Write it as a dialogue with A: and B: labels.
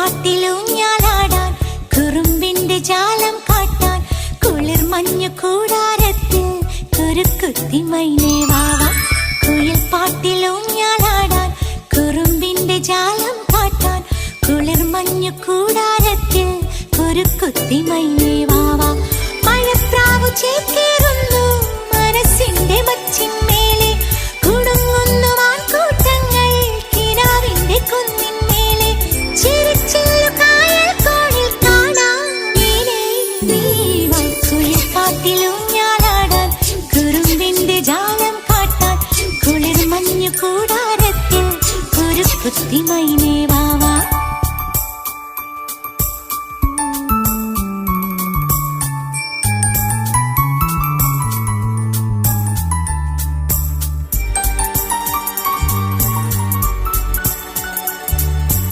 A: പാട്ടിലൂഞ്ഞാലാടാൻ കുറുമ്പിന്റെ ജാലം കാട്ടാൻ കുളിർ മഞ്ഞു കൂടാരത്തിൽ കുരുക്കുത്തി മൈനേ വാവാ. കുയിൽ പാട്ടിലൂഞ്ഞാലാടാൻ കുറുമ്പിന്റെ ജാലം കാട്ടാൻ കുളിർ മഞ്ഞു കൂടാരത്തിൽ കുരുക്കുത്തി മൈനേ വാവാ. മഴപ്രാവു ചേക്കേറുന്നു മനസ്സിന്റെ മച്ചിന്മേലെ കുടുങ്ങുന്നു മാൻകൂട്ടങ്ങൾ കിനാവിന്റെ കുന്നിന്മേലെ ചിരിച്ചില്ലു കായൽ കോണിൽ കാണാം നീലേ നീവാ. കുയിൽ പാട്ടിലൂഞ്ഞാലാടാൻ കുറുമ്പിന്റെ ജാലം കാട്ടാൻ കുളിർ മഞ്ഞു കൂടാരത്തിൽ കുരുക്കുത്തി മൈനേ